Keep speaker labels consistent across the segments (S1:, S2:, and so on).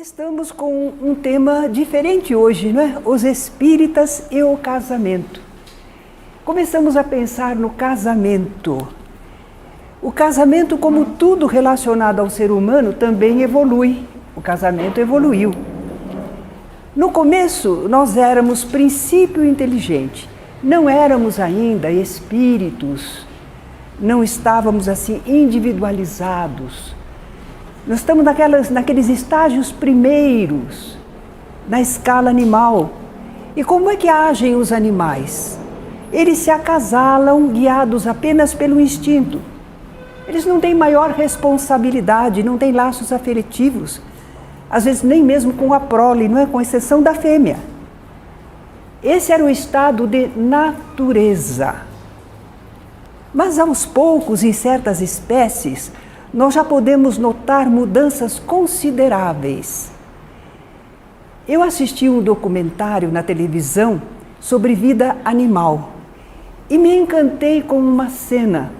S1: Estamos com um tema diferente hoje, não é? Os espíritas e o casamento. Começamos a pensar no casamento. O casamento, como tudo relacionado ao ser humano, também evolui. O casamento evoluiu. No começo, nós éramos princípio inteligente. Não éramos ainda espíritos. Não estávamos assim individualizados. Nós estamos naqueles estágios primeiros, na escala animal. E como é que agem os animais? Eles se acasalam guiados apenas pelo instinto. Eles não têm maior responsabilidade, não têm laços afetivos. Às vezes nem mesmo com a prole, não é? Com exceção da fêmea. Esse era o estado de natureza. Mas aos poucos, em certas espécies, nós já podemos notar mudanças consideráveis. Eu assisti um documentário na televisão sobre vida animal e me encantei com uma cena.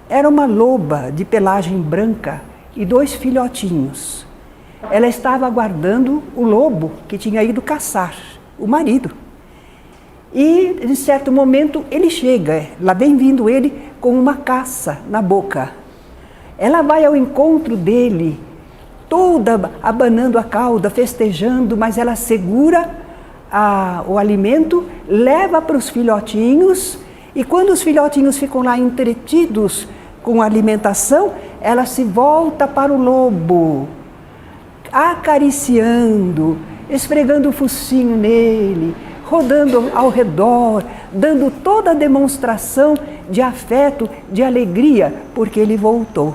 S1: Era uma loba de pelagem branca e 2 filhotinhos. Ela estava aguardando o lobo que tinha ido caçar, o marido. E, em certo momento, ele chega, lá vem vindo ele com uma caça na boca. Ela vai ao encontro dele, toda abanando a cauda, festejando, mas ela segura o alimento, leva para os filhotinhos, e quando os filhotinhos ficam lá entretidos com a alimentação, ela se volta para o lobo, acariciando, esfregando o focinho nele, rodando ao redor, dando toda a demonstração de afeto, de alegria, porque ele voltou.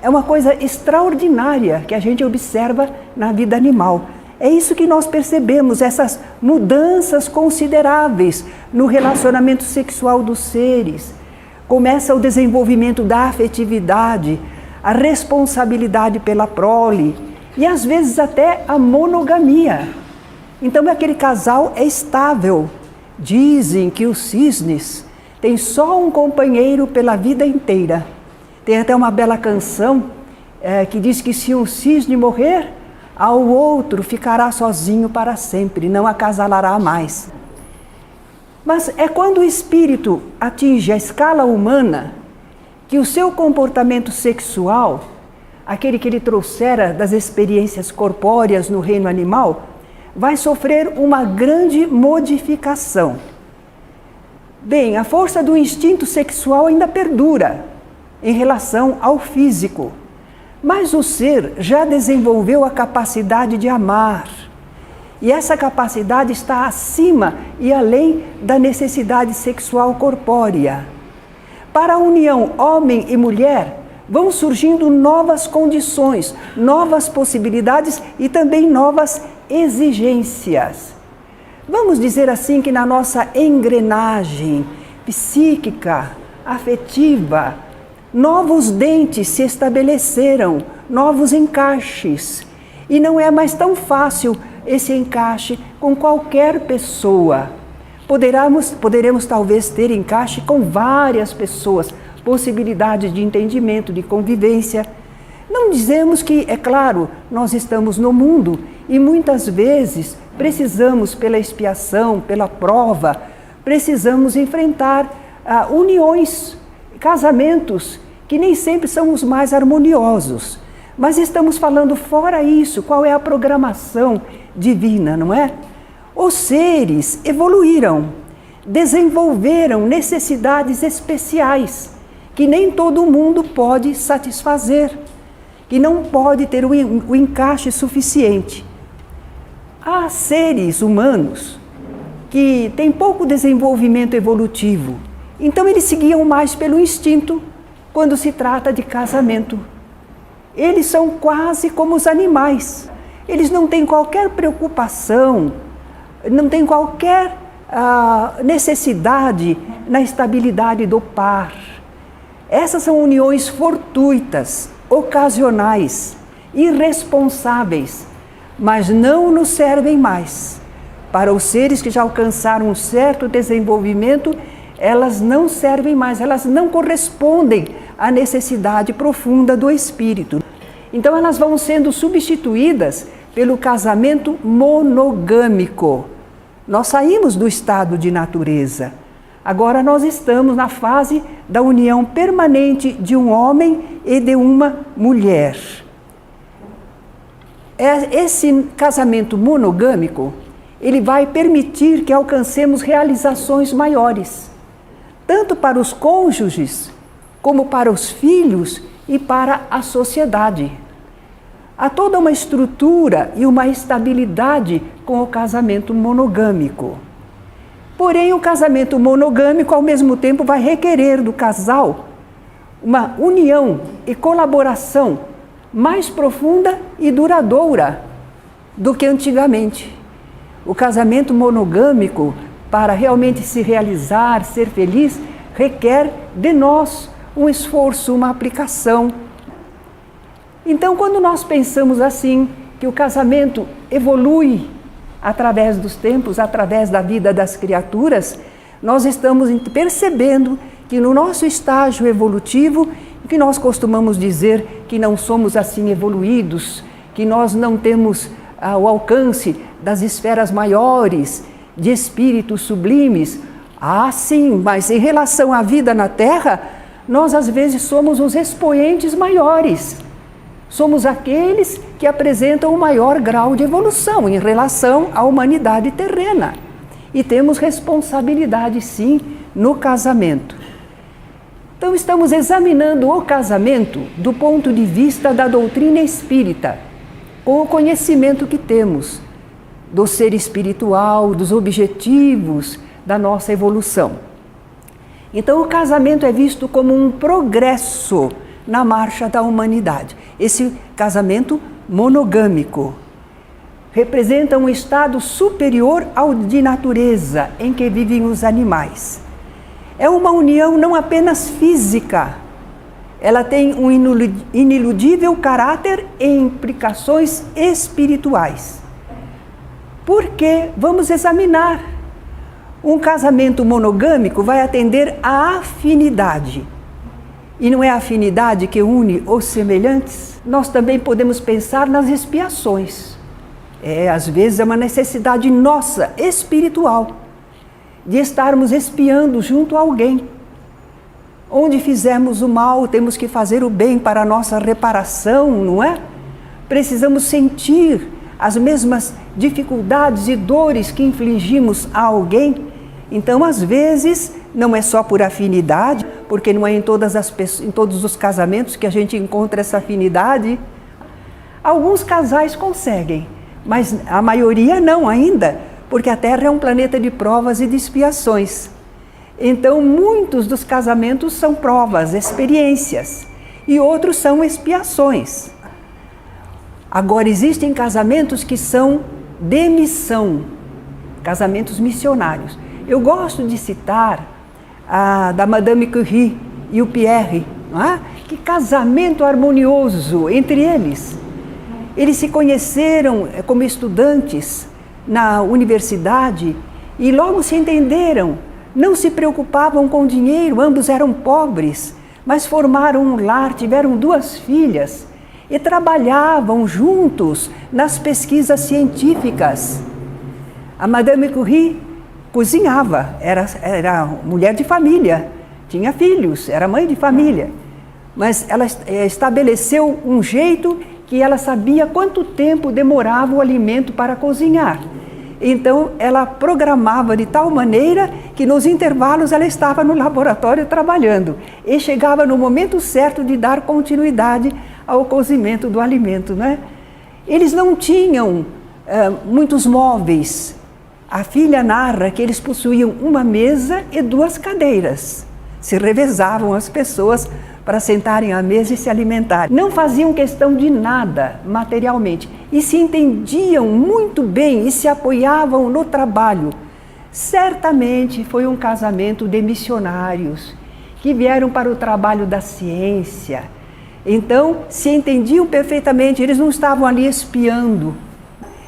S1: É uma coisa extraordinária que a gente observa na vida animal. É isso que nós percebemos, essas mudanças consideráveis no relacionamento sexual dos seres. Começa o desenvolvimento da afetividade, a responsabilidade pela prole e às vezes até a monogamia. Então aquele casal é estável. Dizem que os cisnes têm só um companheiro pela vida inteira. Tem até uma bela canção que diz que se um cisne morrer, ao outro ficará sozinho para sempre, não acasalará mais. Mas é quando o espírito atinge a escala humana que o seu comportamento sexual, aquele que ele trouxera das experiências corpóreas no reino animal, vai sofrer uma grande modificação. Bem, a força do instinto sexual ainda perdura em relação ao físico, mas o ser já desenvolveu a capacidade de amar, e essa capacidade está acima e além da necessidade sexual corpórea. Para a união homem e mulher, vão surgindo novas condições, novas possibilidades e também novas exigências. Vamos dizer assim que na nossa engrenagem psíquica, afetiva, novos dentes se estabeleceram, novos encaixes. E não é mais tão fácil esse encaixe com qualquer pessoa. Poderemos talvez ter encaixe com várias pessoas, possibilidades de entendimento, de convivência. Não dizemos que, é claro, nós estamos no mundo e muitas vezes precisamos, pela expiação, pela prova, precisamos enfrentar uniões, casamentos, que nem sempre são os mais harmoniosos. Mas estamos falando fora isso, qual é a programação divina, não é? Os seres evoluíram, desenvolveram necessidades especiais, que nem todo mundo pode satisfazer, que não pode ter o encaixe suficiente. Há seres humanos que têm pouco desenvolvimento evolutivo, então eles seguiam mais pelo instinto quando se trata de casamento. Eles são quase como os animais. Eles não têm qualquer preocupação, não têm qualquer necessidade na estabilidade do par. Essas são uniões fortuitas, ocasionais, irresponsáveis, mas não nos servem mais. Para os seres que já alcançaram um certo desenvolvimento, elas não servem mais, elas não correspondem à necessidade profunda do espírito. Então elas vão sendo substituídas pelo casamento monogâmico. Nós saímos do estado de natureza. Agora nós estamos na fase da união permanente de um homem e de uma mulher. Esse casamento monogâmico, ele vai permitir que alcancemos realizações maiores, tanto para os cônjuges, como para os filhos e para a sociedade. Há toda uma estrutura e uma estabilidade com o casamento monogâmico. Porém, o casamento monogâmico, ao mesmo tempo, vai requerer do casal uma união e colaboração mais profunda e duradoura do que antigamente. O casamento monogâmico, para realmente se realizar, ser feliz, requer de nós um esforço, uma aplicação. Então, quando nós pensamos assim, que o casamento evolui através dos tempos, através da vida das criaturas, nós estamos percebendo que no nosso estágio evolutivo, que nós costumamos dizer que não somos assim evoluídos, que nós não temos o alcance das esferas maiores, de espíritos sublimes. Ah, sim, mas em relação à vida na Terra, nós às vezes somos os expoentes maiores. Somos aqueles que apresentam o maior grau de evolução em relação à humanidade terrena. E temos responsabilidade, sim, no casamento. Então, estamos examinando o casamento do ponto de vista da doutrina espírita, com o conhecimento que temos do ser espiritual, dos objetivos da nossa evolução. Então, o casamento é visto como um progresso na marcha da humanidade. Esse casamento monogâmico representa um estado superior ao de natureza em que vivem os animais. É uma união não apenas física, ela tem um iniludível caráter e implicações espirituais. Porque vamos examinar. Um casamento monogâmico vai atender à afinidade. E não é a afinidade que une os semelhantes? Nós também podemos pensar nas expiações. Às vezes é uma necessidade nossa, espiritual, de estarmos expiando junto a alguém. Onde fizemos o mal, temos que fazer o bem para a nossa reparação, não é? Precisamos sentir as mesmas dificuldades e dores que infligimos a alguém. Então, às vezes, não é só por afinidade, porque não é em todos os casamentos que a gente encontra essa afinidade. Alguns casais conseguem, mas a maioria não ainda, porque a Terra é um planeta de provas e de expiações. Então, muitos dos casamentos são provas, experiências, e outros são expiações. Agora, existem casamentos que são de missão, casamentos missionários. Eu gosto de citar a da Madame Curie e o Pierre. Não é? Que casamento harmonioso entre eles. Eles se conheceram como estudantes na universidade e logo se entenderam. Não se preocupavam com dinheiro, ambos eram pobres, mas formaram um lar, tiveram 2 filhas e trabalhavam juntos nas pesquisas científicas. A Madame Curie cozinhava, era mulher de família, tinha filhos, era mãe de família, mas ela estabeleceu um jeito que ela sabia quanto tempo demorava o alimento para cozinhar. Então, ela programava de tal maneira que nos intervalos ela estava no laboratório trabalhando e chegava no momento certo de dar continuidade ao cozimento do alimento, né? Eles não tinham muitos móveis. A filha narra que eles possuíam uma mesa e 2 cadeiras. Se revezavam as pessoas para sentarem à mesa e se alimentarem. Não faziam questão de nada materialmente e se entendiam muito bem e se apoiavam no trabalho. Certamente foi um casamento de missionários que vieram para o trabalho da ciência. Então, se entendiam perfeitamente, eles não estavam ali espiando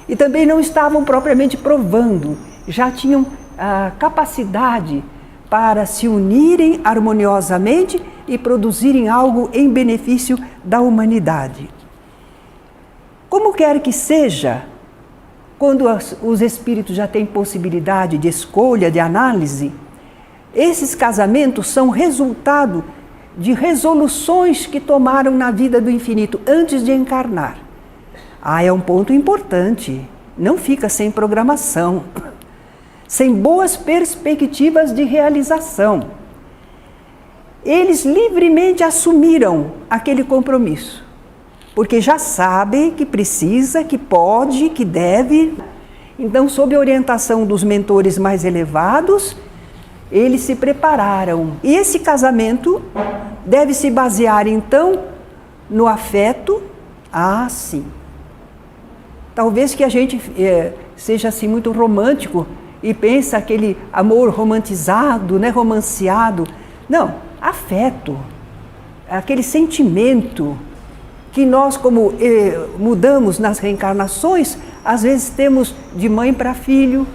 S1: e também não estavam propriamente provando, já tinham a capacidade para se unirem harmoniosamente e produzirem algo em benefício da humanidade. quer que seja, quando os espíritos já têm possibilidade de escolha, de análise, esses casamentos são resultado de resoluções que tomaram na vida do infinito antes de encarnar. É um ponto importante. Não fica sem programação, sem boas perspectivas de realização. Eles livremente assumiram aquele compromisso, porque já sabem que precisa, que pode, que deve. Então, sob a orientação dos mentores mais elevados, eles se prepararam. E esse casamento deve se basear, então, no afeto. Sim. Talvez que a gente seja assim muito romântico e pensa aquele amor romantizado, né, romanceado. Não, afeto, aquele sentimento que nós, como mudamos nas reencarnações, às vezes temos de mãe para filho,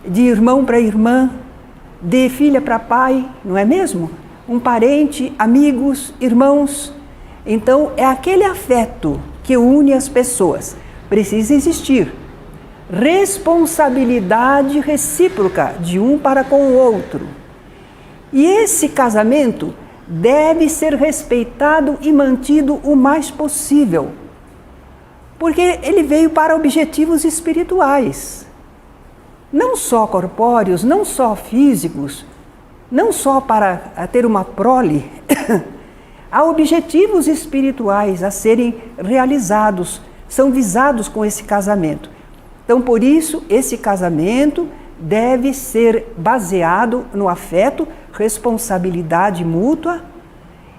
S1: de irmão para irmã, de filha para pai, não é mesmo? Um parente, amigos, irmãos. Então, é aquele afeto que une as pessoas. Precisa existir responsabilidade recíproca de um para com o outro. E esse casamento deve ser respeitado e mantido o mais possível, porque ele veio para objetivos espirituais, não só corpóreos, não só físicos, não só para ter uma prole. Há objetivos espirituais a serem realizados, são visados com esse casamento. Então, por isso, esse casamento deve ser baseado no afeto, responsabilidade mútua,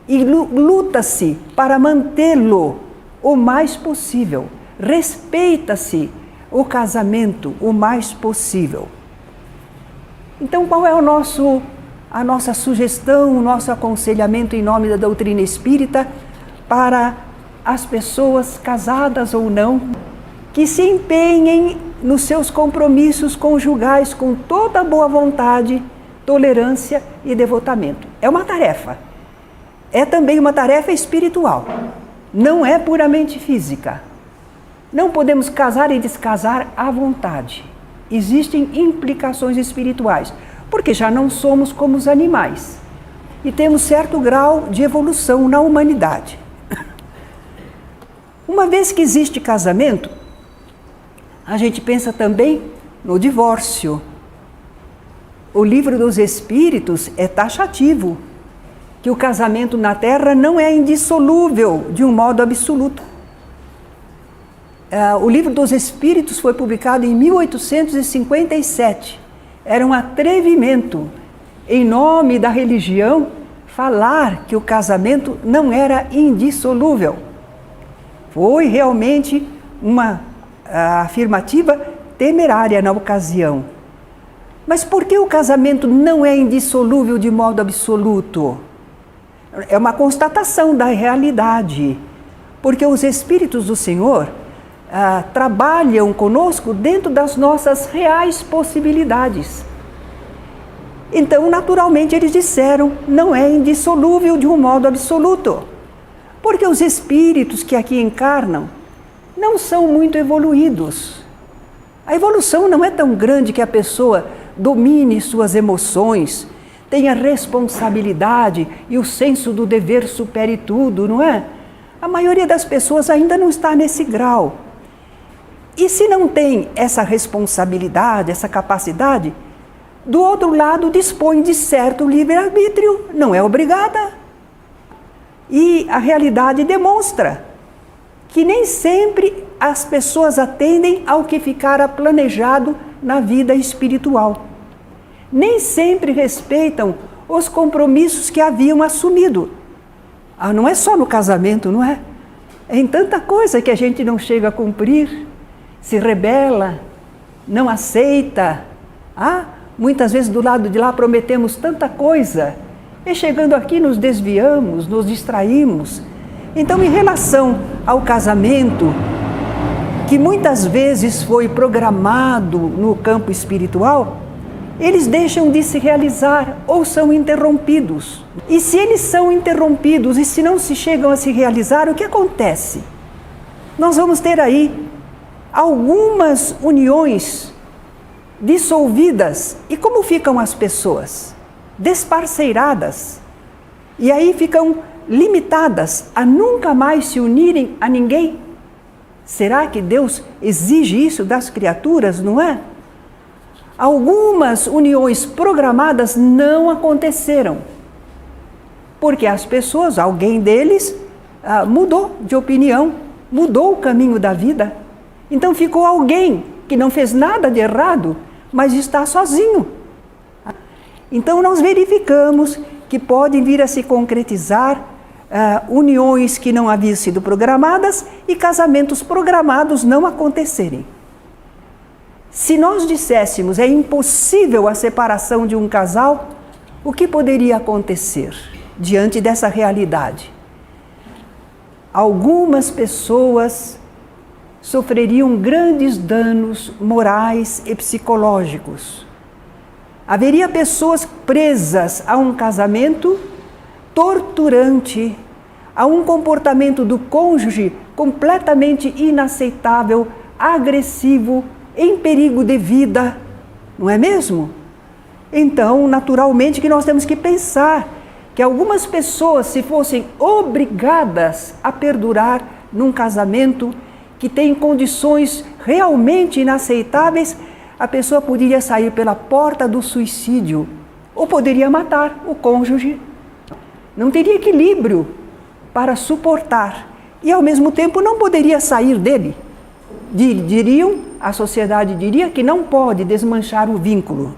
S1: e luta-se para mantê-lo o mais possível. Respeita-se o casamento o mais possível. Então, qual é a nossa sugestão, o nosso aconselhamento em nome da doutrina espírita para as pessoas casadas ou não, que se empenhem nos seus compromissos conjugais com toda boa vontade, tolerância e devotamento? É uma tarefa. É também uma tarefa espiritual. Não é puramente física. Não podemos casar e descasar à vontade. Existem implicações espirituais, porque já não somos como os animais e temos certo grau de evolução na humanidade. Uma vez que existe casamento, a gente pensa também no divórcio. O Livro dos Espíritos é taxativo, que o casamento na Terra não é indissolúvel de um modo absoluto. O Livro dos Espíritos foi publicado em 1857. Era um atrevimento, em nome da religião, falar que o casamento não era indissolúvel. Foi realmente uma afirmativa temerária na ocasião. Mas por que o casamento não é indissolúvel de modo absoluto? É uma constatação da realidade, porque os Espíritos do Senhor trabalham conosco dentro das nossas reais possibilidades. Então, naturalmente, eles disseram, não é indissolúvel de um modo absoluto, porque os espíritos que aqui encarnam não são muito evoluídos. A evolução não é tão grande que a pessoa domine suas emoções, tenha responsabilidade e o senso do dever supere tudo, não é? A maioria das pessoas ainda não está nesse grau. E se não tem essa responsabilidade, essa capacidade, do outro lado dispõe de certo livre-arbítrio, não é obrigada. E a realidade demonstra que nem sempre as pessoas atendem ao que ficara planejado na vida espiritual. Nem sempre respeitam os compromissos que haviam assumido. Não é só no casamento, não é? É em tanta coisa que a gente não chega a cumprir, se rebela, não aceita. Muitas vezes do lado de lá prometemos tanta coisa, e chegando aqui nos desviamos, nos distraímos. Então, em relação ao casamento, que muitas vezes foi programado no campo espiritual, eles deixam de se realizar ou são interrompidos. E se eles são interrompidos e se não se chegam a se realizar, o que acontece? Nós vamos ter aí algumas uniões dissolvidas. E como ficam as pessoas? Desparceiradas. E aí ficam limitadas a nunca mais se unirem a ninguém. Será que Deus exige isso das criaturas, não é? Algumas uniões programadas não aconteceram. Porque as pessoas, alguém deles, mudou de opinião, mudou o caminho da vida. Então ficou alguém que não fez nada de errado, mas está sozinho. Então nós verificamos que podem vir a se concretizar uniões que não haviam sido programadas e casamentos programados não acontecerem. Se nós disséssemos é impossível a separação de um casal, o que poderia acontecer diante dessa realidade? Algumas pessoas sofreriam grandes danos morais e psicológicos. Haveria pessoas presas a um casamento torturante, a um comportamento do cônjuge completamente inaceitável, agressivo, em perigo de vida, não é mesmo? Então, naturalmente que nós temos que pensar que algumas pessoas, se fossem obrigadas a perdurar num casamento que tem condições realmente inaceitáveis, a pessoa poderia sair pela porta do suicídio ou poderia matar o cônjuge. Não teria equilíbrio para suportar e, ao mesmo tempo, não poderia sair dele. A sociedade diria que não pode desmanchar o vínculo.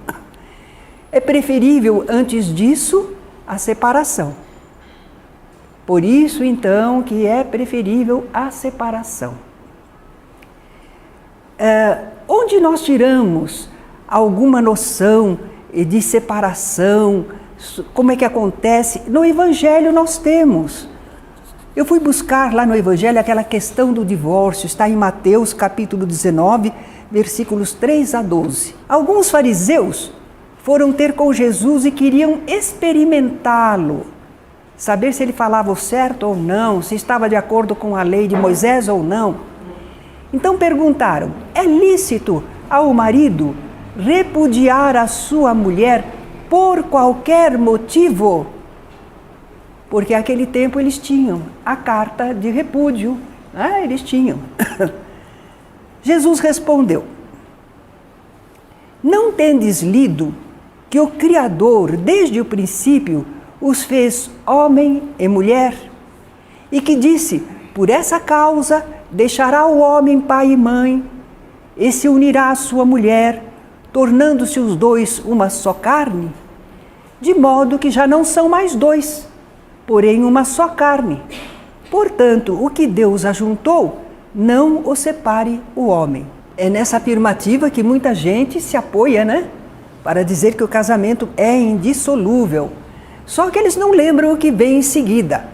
S1: É preferível, antes disso, a separação. Por isso, então, que é preferível a separação. Onde nós tiramos alguma noção de separação, como é que acontece? No Evangelho nós temos. Eu fui buscar lá no Evangelho aquela questão do divórcio, está em Mateus capítulo 19, versículos 3 a 12. Alguns fariseus foram ter com Jesus e queriam experimentá-lo, saber se ele falava o certo ou não, se estava de acordo com a lei de Moisés ou não. Então perguntaram: é lícito ao marido repudiar a sua mulher por qualquer motivo? Porque naquele tempo eles tinham a carta de repúdio, eles tinham. Jesus respondeu: não tendes lido que o Criador, desde o princípio, os fez homem e mulher? E que disse: por essa causa deixará o homem pai e mãe, e se unirá à sua mulher, tornando-se os dois uma só carne? De modo que já não são mais dois, porém uma só carne. Portanto, o que Deus ajuntou, não o separe o homem. É nessa afirmativa que muita gente se apoia, né? Para dizer que o casamento é indissolúvel. Só que eles não lembram o que vem em seguida.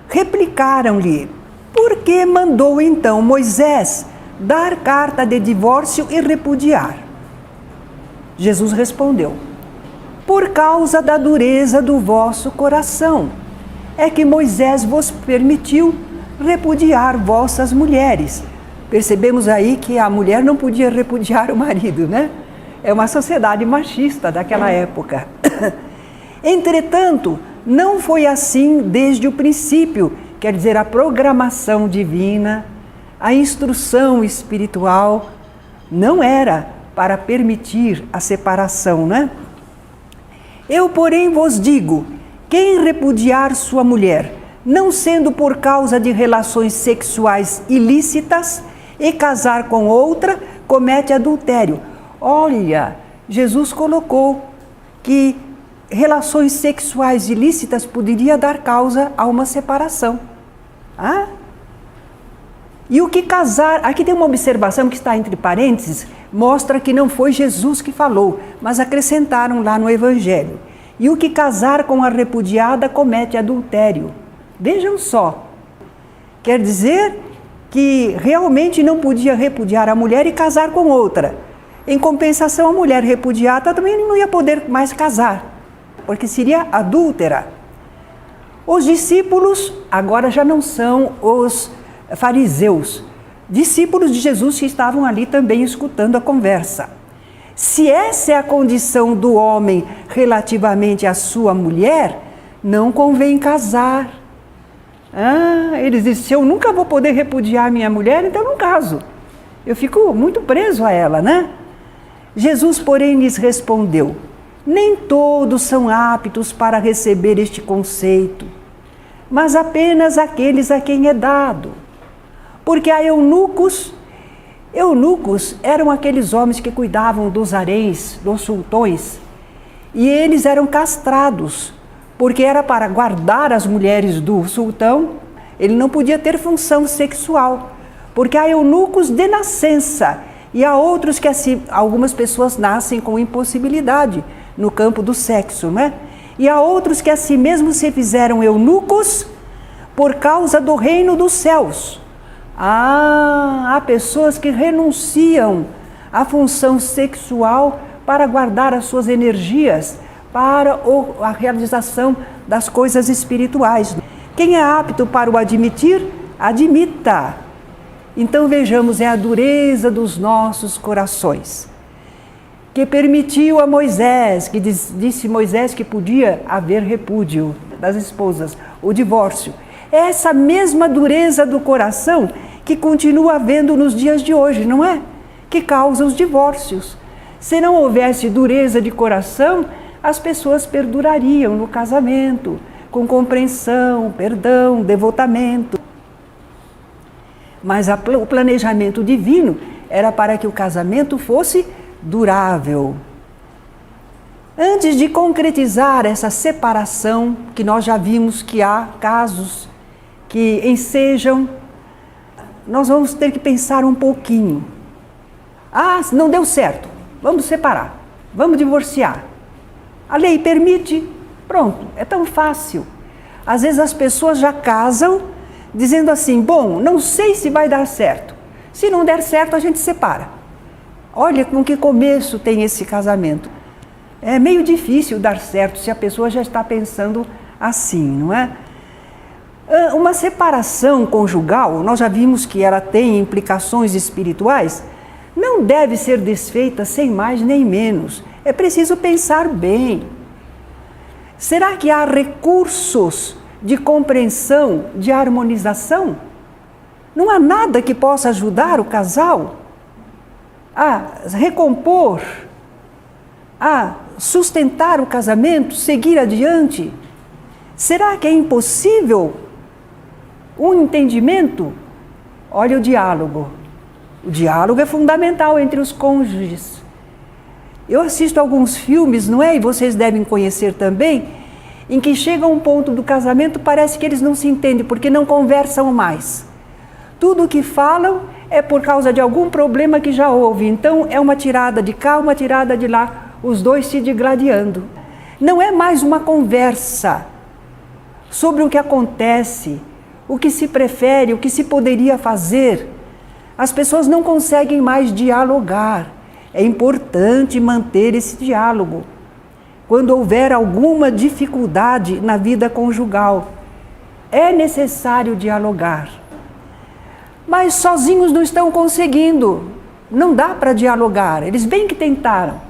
S1: Replicaram-lhe: por que mandou então Moisés dar carta de divórcio e repudiar? Jesus respondeu: por causa da dureza do vosso coração, é que Moisés vos permitiu repudiar vossas mulheres. Percebemos aí que a mulher não podia repudiar o marido, né? É uma sociedade machista daquela época. Entretanto, não foi assim desde o princípio, quer dizer, a programação divina, a instrução espiritual, não era para permitir a separação, né? Eu, porém, vos digo: quem repudiar sua mulher, não sendo por causa de relações sexuais ilícitas, e casar com outra, comete adultério. Olha, Jesus colocou que relações sexuais ilícitas poderia dar causa a uma separação. E o que casar, aqui tem uma observação que está entre parênteses, mostra que não foi Jesus que falou, mas acrescentaram lá no Evangelho. E o que casar com a repudiada comete adultério. Vejam só, quer dizer que realmente não podia repudiar a mulher e casar com outra. Em compensação, a mulher repudiada também não ia poder mais casar, porque seria adúltera. Os discípulos agora já não são os fariseus, discípulos de Jesus que estavam ali também escutando a conversa. Se essa é a condição do homem relativamente à sua mulher, não convém casar. Eles dizem, se eu nunca vou poder repudiar minha mulher, então eu não caso. Eu fico muito preso a ela, né? Jesus, porém, lhes respondeu, nem todos são aptos para receber este conceito, mas apenas aqueles a quem é dado. Porque há eunucos eram aqueles homens que cuidavam dos haréns, dos sultões, e eles eram castrados, porque era para guardar as mulheres do sultão, ele não podia ter função sexual, porque há eunucos de nascença, e há outros que assim, algumas pessoas nascem com impossibilidade no campo do sexo, né? E há outros que assim mesmo se fizeram eunucos por causa do reino dos céus. Há pessoas que renunciam à função sexual para guardar as suas energias para a realização das coisas espirituais. Quem é apto para o admitir, admita. Então vejamos, é a dureza dos nossos corações que permitiu a Moisés, que disse Moisés que podia haver repúdio das esposas, o divórcio. É essa mesma dureza do coração que continua havendo nos dias de hoje, não é? Que causa os divórcios. Se não houvesse dureza de coração, as pessoas perdurariam no casamento, com compreensão, perdão, devotamento. Mas o planejamento divino era para que o casamento fosse durável. Antes de concretizar essa separação, que nós já vimos que há casos que ensejam, nós vamos ter que pensar um pouquinho. Não deu certo, vamos separar, vamos divorciar. A lei permite, pronto, é tão fácil. Às vezes as pessoas já casam dizendo assim, bom, não sei se vai dar certo. Se não der certo, a gente separa. Olha com que começo tem esse casamento. É meio difícil dar certo se a pessoa já está pensando assim, não é? Uma separação conjugal, nós já vimos que ela tem implicações espirituais, não deve ser desfeita sem mais nem menos. É preciso pensar bem. Será que há recursos de compreensão, de harmonização? Não há nada que possa ajudar o casal a recompor, a sustentar o casamento, seguir adiante? Será que é impossível um entendimento? Olha o diálogo. O diálogo é fundamental entre os cônjuges. Eu assisto alguns filmes, não é? E vocês devem conhecer também, em que chega um ponto do casamento, parece que eles não se entendem, porque não conversam mais. Tudo o que falam é por causa de algum problema que já houve. Então é uma tirada de cá, uma tirada de lá, os dois se digladiando. Não é mais uma conversa sobre o que acontece, o que se prefere, o que se poderia fazer. As pessoas não conseguem mais dialogar. É importante manter esse diálogo. Quando houver alguma dificuldade na vida conjugal, é necessário dialogar. Mas sozinhos não estão conseguindo. Não dá para dialogar. Eles bem que tentaram.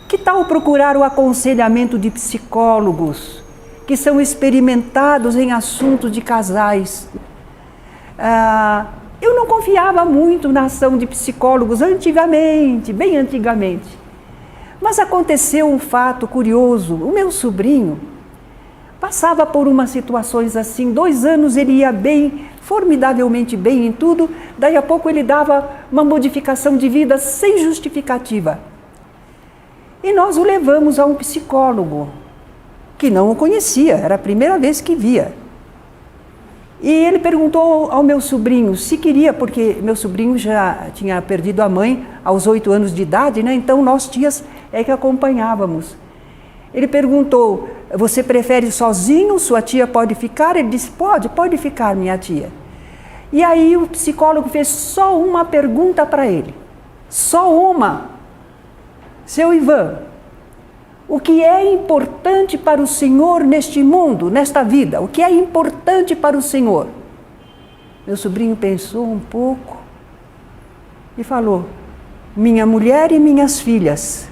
S1: Que tal procurar o aconselhamento de psicólogos que são experimentados em assuntos de casais? Eu não confiava muito na ação de psicólogos antigamente, bem antigamente. Mas aconteceu um fato curioso. O meu sobrinho passava por umas situações assim. 2 anos ele ia bem, formidavelmente bem em tudo. Daí a pouco ele dava uma modificação de vida sem justificativa. E nós o levamos a um psicólogo, que não o conhecia, era a primeira vez que via. E ele perguntou ao meu sobrinho se queria, porque meu sobrinho já tinha perdido a mãe aos 8 anos de idade, né? Então nós tias é que acompanhávamos. Ele perguntou, você prefere sozinho? Sua tia pode ficar? Ele disse, pode ficar, minha tia. E aí o psicólogo fez só uma pergunta para ele. Só uma. Seu Ivan, o que é importante para o Senhor neste mundo, nesta vida? O que é importante para o Senhor? Meu sobrinho pensou um pouco e falou: minha mulher e minhas filhas.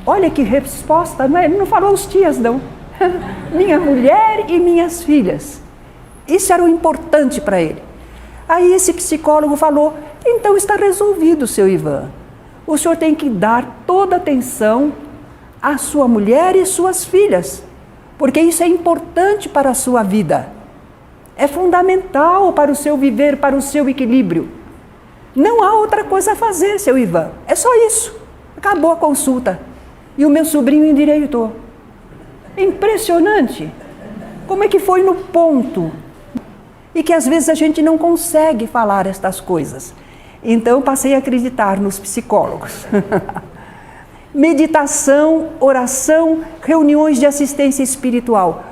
S1: Olha que resposta, não é? Ele não falou os tias, não. Minha mulher e minhas filhas. Isso era o importante para ele. Aí esse psicólogo falou: então está resolvido, seu Ivan. O senhor tem que dar toda atenção à sua mulher e suas filhas, porque isso é importante para a sua vida. É fundamental para o seu viver, para o seu equilíbrio. Não há outra coisa a fazer, seu Ivan. É só isso. Acabou a consulta. E o meu sobrinho endireitou. Impressionante. Como é que foi no ponto? E que às vezes a gente não consegue falar estas coisas. Então passei a acreditar nos psicólogos. Meditação, oração, reuniões de assistência espiritual.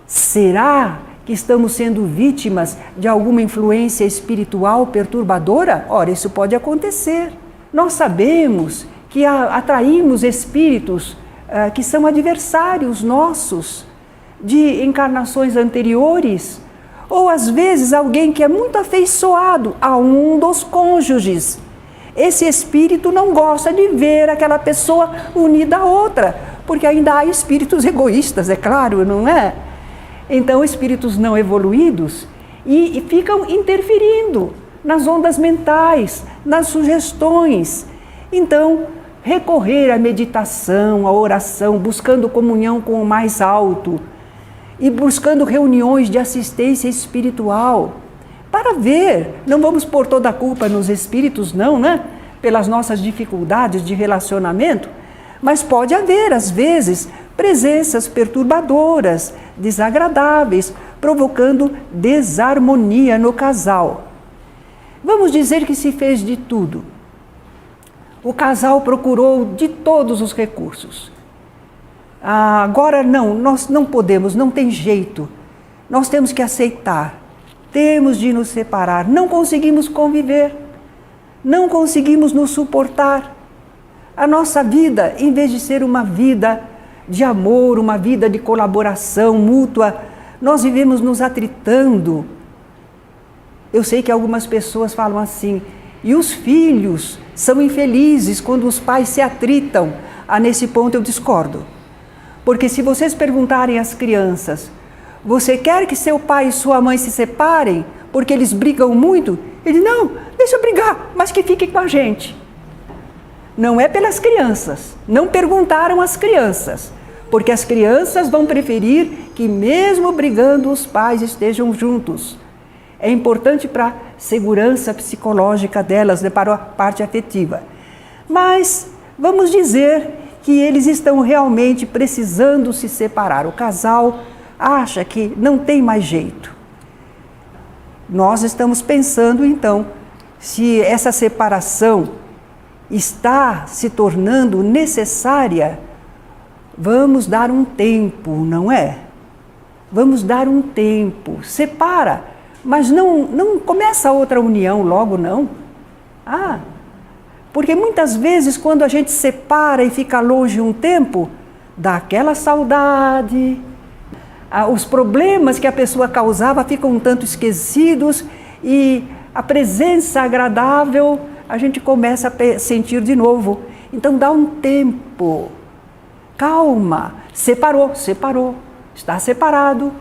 S1: Será que estamos sendo vítimas de alguma influência espiritual perturbadora? Ora, isso pode acontecer. Nós sabemos que atraímos espíritos que são adversários nossos, de encarnações anteriores, ou às vezes alguém que é muito afeiçoado a um dos cônjuges. Esse espírito não gosta de ver aquela pessoa unida a outra, porque ainda há espíritos egoístas, é claro, não é? Então, espíritos não evoluídos e ficam interferindo nas ondas mentais, nas sugestões. Então, recorrer à meditação, à oração, buscando comunhão com o mais alto e buscando reuniões de assistência espiritual, para ver, não vamos pôr toda a culpa nos espíritos não, né? Pelas nossas dificuldades de relacionamento, mas pode haver, às vezes, presenças perturbadoras, desagradáveis, provocando desarmonia no casal. Vamos dizer que se fez de tudo. O casal procurou de todos os recursos. Agora não, nós não podemos, não tem jeito. Nós temos que aceitar, temos de nos separar, não conseguimos conviver, não conseguimos nos suportar. A nossa vida, em vez de ser uma vida de amor, uma vida de colaboração mútua, nós vivemos nos atritando. Eu sei que algumas pessoas falam assim: e os filhos são infelizes quando os pais se atritam. Nesse ponto eu discordo. Porque se vocês perguntarem às crianças: você quer que seu pai e sua mãe se separem porque eles brigam muito? Ele: não, deixa eu brigar, mas que fique com a gente. Não é pelas crianças, não perguntaram às crianças, porque as crianças vão preferir que mesmo brigando os pais estejam juntos. É importante para a segurança psicológica delas, para a parte afetiva. Mas vamos dizer que eles estão realmente precisando se separar. O casal acha que não tem mais jeito. Nós estamos pensando então, se essa separação está se tornando necessária, vamos dar um tempo, não é? Vamos dar um tempo, separa, mas não começa outra união logo, não. Porque muitas vezes quando a gente separa e fica longe um tempo, dá aquela saudade, os problemas que a pessoa causava ficam um tanto esquecidos e a presença agradável a gente começa a sentir de novo. Então dá um tempo, calma, separou, está separado,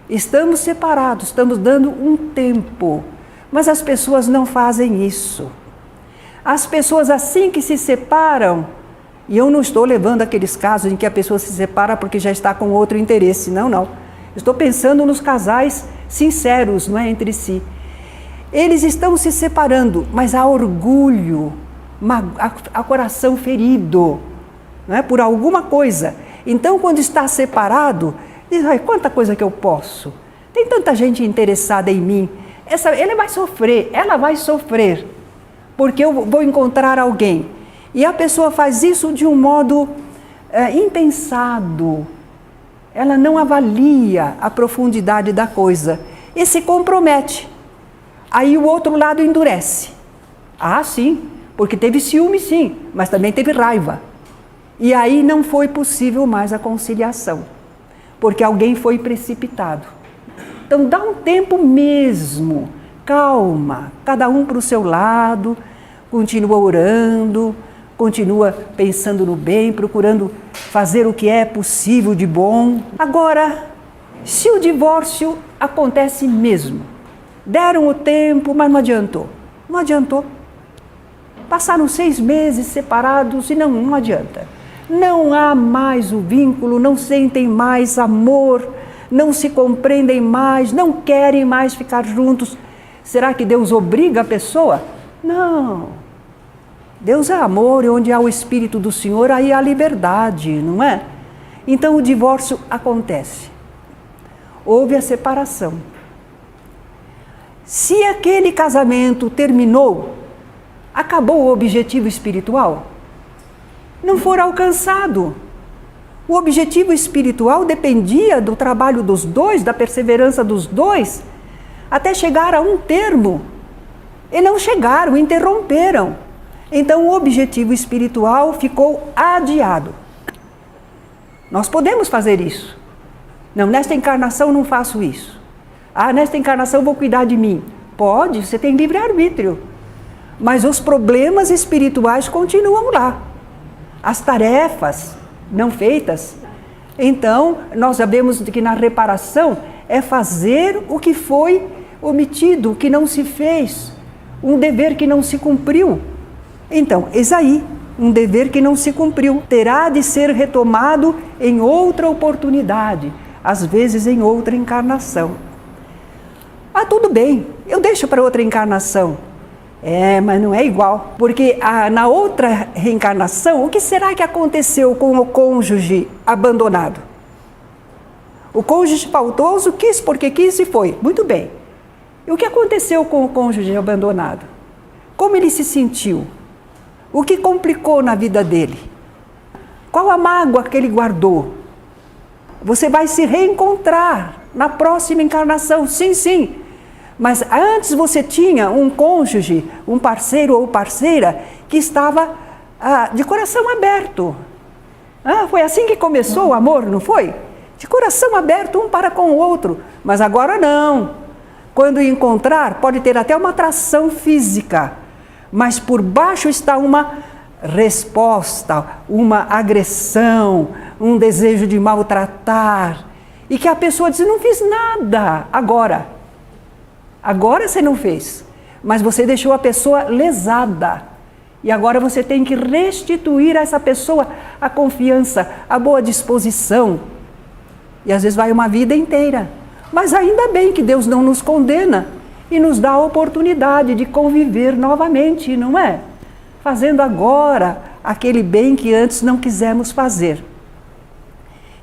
S1: estamos separados, estamos dando um tempo, mas as pessoas não fazem isso. As pessoas assim que se separam, e eu não estou levando aqueles casos em que a pessoa se separa porque já está com outro interesse, não. Estou pensando nos casais sinceros, não é, entre si. Eles estão se separando, mas há orgulho, há coração ferido, não é, por alguma coisa. Então, quando está separado, diz: ai, quanta coisa que eu posso. Tem tanta gente interessada em mim. Ele vai sofrer, ela vai sofrer, porque eu vou encontrar alguém. E a pessoa faz isso de um modo impensado. Ela não avalia a profundidade da coisa e se compromete. Aí o outro lado endurece. Sim, porque teve ciúme sim, mas também teve raiva. E aí não foi possível mais a conciliação, porque alguém foi precipitado. Então dá um tempo mesmo, calma, cada um para o seu lado, continua orando, continua pensando no bem, procurando fazer o que é possível de bom. Agora, se o divórcio acontece mesmo, deram o tempo, mas não adiantou. Não adiantou. Passaram 6 meses separados e não adianta. Não há mais o vínculo, não sentem mais amor, não se compreendem mais, não querem mais ficar juntos. Será que Deus obriga a pessoa? Não. Deus é amor e onde há o Espírito do Senhor, aí há liberdade, não é? Então o divórcio acontece. Houve a separação. Se aquele casamento terminou, acabou o objetivo espiritual? Não for alcançado. O objetivo espiritual dependia do trabalho dos dois, da perseverança dos dois, até chegar a um termo. E não chegaram, interromperam. Então o objetivo espiritual ficou adiado. Nós podemos fazer isso. Não, nesta encarnação não faço isso. Ah, nesta encarnação vou cuidar de mim. Pode, você tem livre-arbítrio. Mas os problemas espirituais continuam lá. As tarefas não feitas. Então, nós sabemos que na reparação é fazer o que foi omitido, o que não se fez, um dever que não se cumpriu. Então, eis aí, um dever que não se cumpriu, terá de ser retomado em outra oportunidade, às vezes em outra encarnação. Ah, tudo bem, eu deixo para outra encarnação. Mas não é igual, porque na outra reencarnação, o que será que aconteceu com o cônjuge abandonado? O cônjuge faltoso quis porque quis e foi, muito bem. E o que aconteceu com o cônjuge abandonado? Como ele se sentiu? O que complicou na vida dele? Qual a mágoa que ele guardou? Você vai se reencontrar na próxima encarnação, sim, sim. Mas antes você tinha um cônjuge, um parceiro ou parceira que estava de coração aberto. Foi assim que começou o amor, não foi? De coração aberto um para com o outro. Mas agora não. Quando encontrar, pode ter até uma atração física, mas por baixo está uma resposta, uma agressão, um desejo de maltratar. E que a pessoa diz, não fiz nada agora. Agora você não fez, mas você deixou a pessoa lesada. E agora você tem que restituir a essa pessoa a confiança, a boa disposição. E às vezes vai uma vida inteira. Mas ainda bem que Deus não nos condena e nos dá a oportunidade de conviver novamente, não é? Fazendo agora aquele bem que antes não quisemos fazer.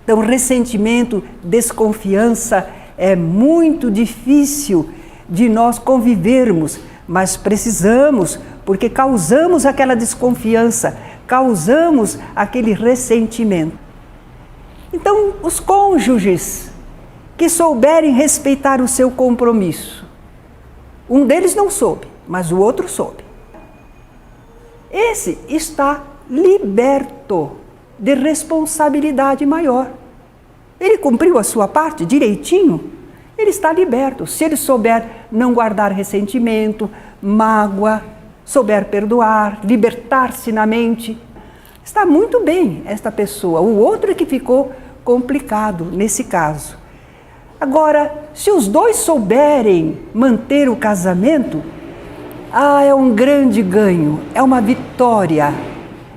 S1: Então, ressentimento, desconfiança é muito difícil de nós convivermos, mas precisamos, porque causamos aquela desconfiança, causamos aquele ressentimento. Então, os cônjuges que souberem respeitar o seu compromisso, um deles não soube, mas o outro soube. Esse está liberto de responsabilidade maior. Ele cumpriu a sua parte direitinho, ele está liberto. Se ele souber não guardar ressentimento, mágoa, souber perdoar, libertar-se na mente, está muito bem esta pessoa. O outro é que ficou complicado nesse caso. Agora, se os dois souberem manter o casamento, é um grande ganho, é uma vitória,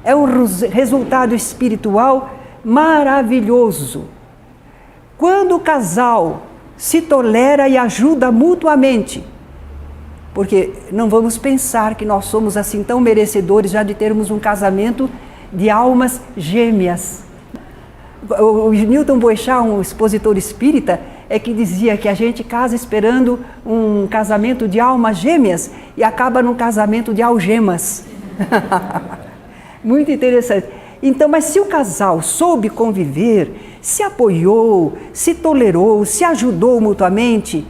S1: é um resultado espiritual maravilhoso. Quando o casal se tolera e ajuda mutuamente, porque não vamos pensar que nós somos assim tão merecedores já de termos um casamento de almas gêmeas. O Newton Boechat, um expositor espírita, é que dizia que a gente casa esperando um casamento de almas gêmeas e acaba num casamento de algemas. Muito interessante. Então, mas se o casal soube conviver, se apoiou, se tolerou, se ajudou mutuamente,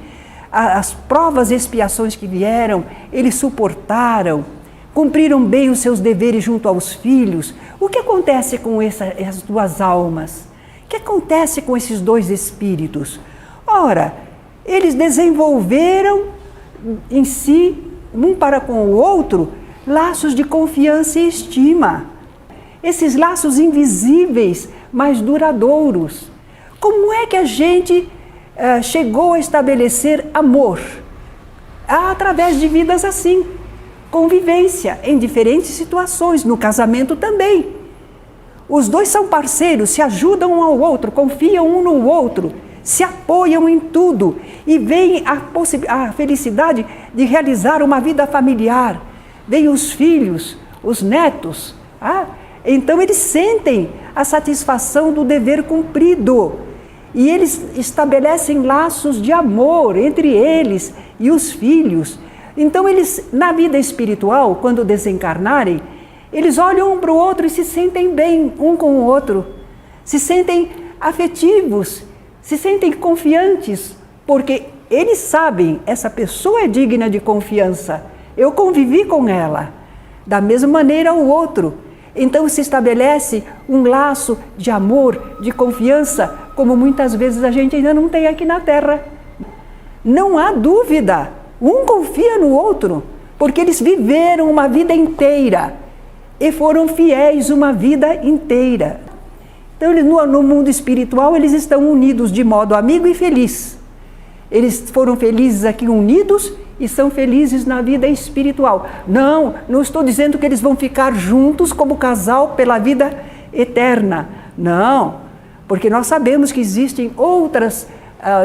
S1: as provas e expiações que vieram, eles suportaram, cumpriram bem os seus deveres junto aos filhos. O que acontece com essas duas almas? O que acontece com esses dois espíritos? Ora, eles desenvolveram em si, um para com o outro, laços de confiança e estima. Esses laços invisíveis, mas duradouros. Como é que a gente chegou a estabelecer amor? Através de vidas assim, convivência em diferentes situações, no casamento também. Os dois são parceiros, se ajudam um ao outro, confiam um no outro, se apoiam em tudo e veem a felicidade de realizar uma vida familiar. Veem os filhos, os netos. Então eles sentem a satisfação do dever cumprido. E eles estabelecem laços de amor entre eles e os filhos. Então eles, na vida espiritual, quando desencarnarem, eles olham um para o outro e se sentem bem um com o outro. Se sentem afetivos, se sentem confiantes, porque eles sabem, essa pessoa é digna de confiança. Eu convivi com ela. Da mesma maneira o outro. Então se estabelece um laço de amor, de confiança, como muitas vezes a gente ainda não tem aqui na Terra. Não há dúvida, um confia no outro, porque eles viveram uma vida inteira e foram fiéis uma vida inteira. Então no mundo espiritual eles estão unidos de modo amigo e feliz. Eles foram felizes aqui unidos e são felizes na vida espiritual. Não estou dizendo que eles vão ficar juntos como casal pela vida eterna. Não, porque nós sabemos que existem outras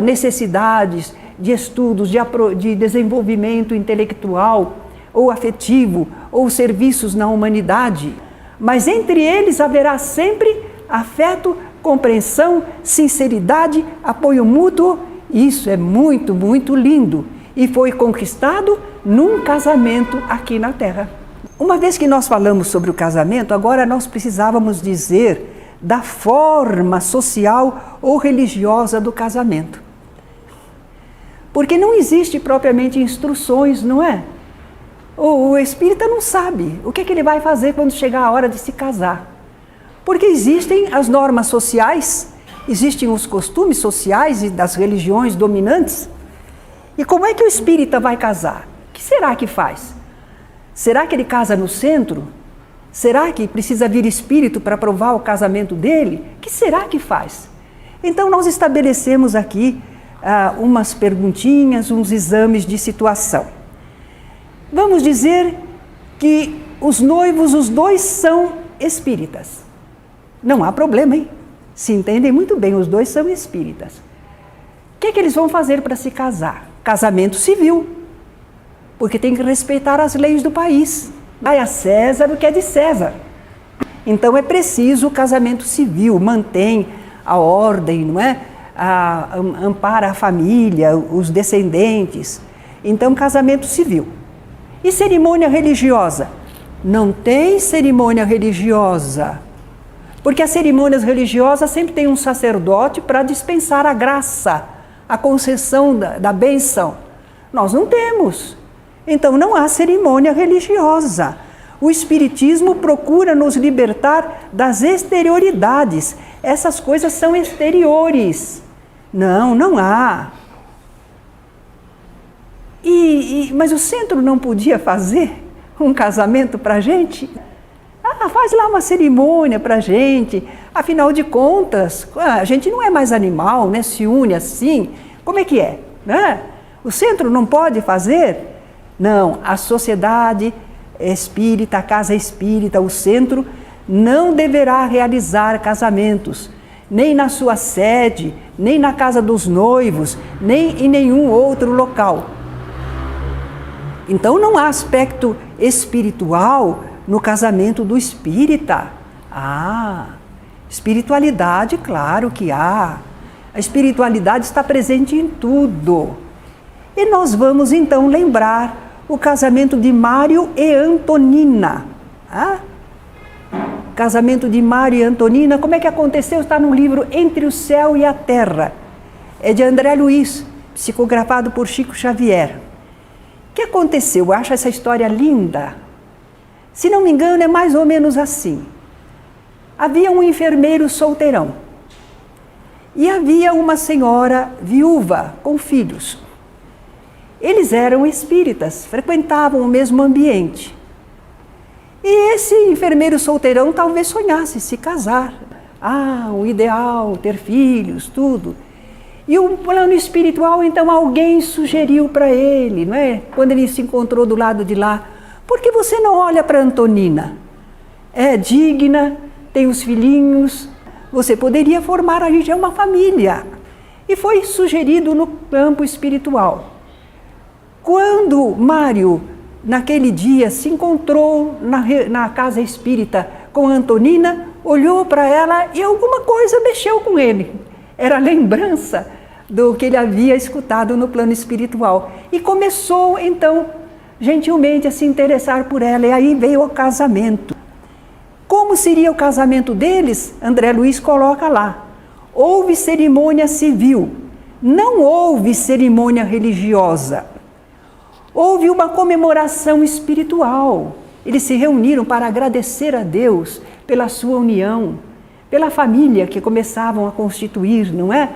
S1: necessidades de estudos, de desenvolvimento intelectual ou afetivo, ou serviços na humanidade. Mas entre eles haverá sempre afeto, compreensão, sinceridade, apoio mútuo. Isso é muito, muito lindo. E foi conquistado num casamento aqui na Terra. Uma vez que nós falamos sobre o casamento, agora nós precisávamos dizer da forma social ou religiosa do casamento. Porque não existe propriamente instruções, não é? O espírita não sabe o que ele vai fazer quando chegar a hora de se casar. Porque existem as normas sociais, existem os costumes sociais e das religiões dominantes. E como é que o espírita vai casar? O que será que faz? Será que ele casa no centro? Será que precisa vir espírito para provar o casamento dele? O que será que faz? Então nós estabelecemos aqui umas perguntinhas, uns exames de situação. Vamos dizer que os noivos, os dois são espíritas. Não há problema, hein? Se entendem muito bem, os dois são espíritas. O que eles vão fazer para se casar? Casamento civil, porque tem que respeitar as leis do país. Dai a César o que é de César. Então é preciso o casamento civil, mantém a ordem, não é? Ampara a família, os descendentes. Então, casamento civil. E cerimônia religiosa? Não tem cerimônia religiosa, porque as cerimônias religiosas sempre tem um sacerdote para dispensar a graça, a concessão da bênção. Nós não temos. Então não há cerimônia religiosa. O Espiritismo procura nos libertar das exterioridades. Essas coisas são exteriores. Não há. Mas o centro não podia fazer um casamento para a gente? Faz lá uma cerimônia para a gente. Afinal de contas, a gente não é mais animal, né? Se une assim. Como é que é? Né? O centro não pode fazer? Não, a sociedade espírita, a casa espírita, o centro, não deverá realizar casamentos, nem na sua sede, nem na casa dos noivos, nem em nenhum outro local. Então não há aspecto espiritual no casamento do espírita. Espiritualidade, claro que há. A espiritualidade está presente em tudo. E nós vamos então lembrar o casamento de Mário e Antonina. Casamento de Mário e Antonina, como é que aconteceu? Está no livro Entre o Céu e a Terra. É de André Luiz, psicografado por Chico Xavier. O que aconteceu? Eu acho essa história linda. Se não me engano, é mais ou menos assim. Havia um enfermeiro solteirão e havia uma senhora viúva com filhos. Eles eram espíritas, frequentavam o mesmo ambiente. E esse enfermeiro solteirão talvez sonhasse se casar. O ideal, ter filhos, tudo. E o plano espiritual, então, alguém sugeriu para ele, não é? Quando ele se encontrou do lado de lá, por que você não olha para Antonina? É digna, tem os filhinhos, você poderia formar aí já uma família. E foi sugerido no campo espiritual. Quando Mário, naquele dia, se encontrou na casa espírita com Antonina, olhou para ela e alguma coisa mexeu com ele. Era a lembrança do que ele havia escutado no plano espiritual. E começou, então, gentilmente a se interessar por ela. E aí veio o casamento. Como seria o casamento deles? André Luiz coloca lá. Houve cerimônia civil, não houve cerimônia religiosa. Houve uma comemoração espiritual. Eles se reuniram para agradecer a Deus pela sua união, pela família que começavam a constituir, não é?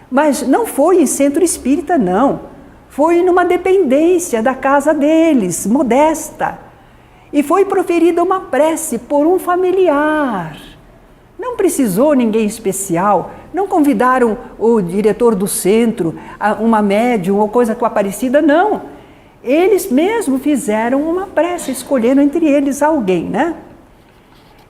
S1: Mas não foi em centro espírita, não. Foi numa dependência da casa deles, modesta. E foi proferida uma prece por um familiar. Não precisou ninguém especial, não convidaram o diretor do centro, uma médium ou coisa parecida, não. Eles mesmos fizeram uma prece, escolhendo entre eles alguém, né?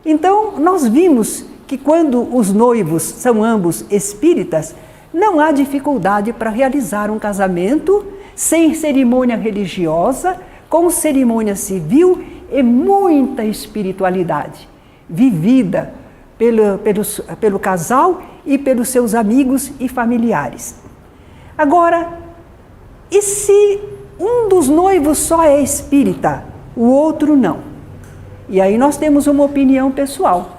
S1: Então, nós vimos que quando os noivos são ambos espíritas, não há dificuldade para realizar um casamento sem cerimônia religiosa, com cerimônia civil e muita espiritualidade, vivida pelo casal e pelos seus amigos e familiares. Agora, e se um dos noivos só é espírita, o outro não? E aí nós temos uma opinião pessoal,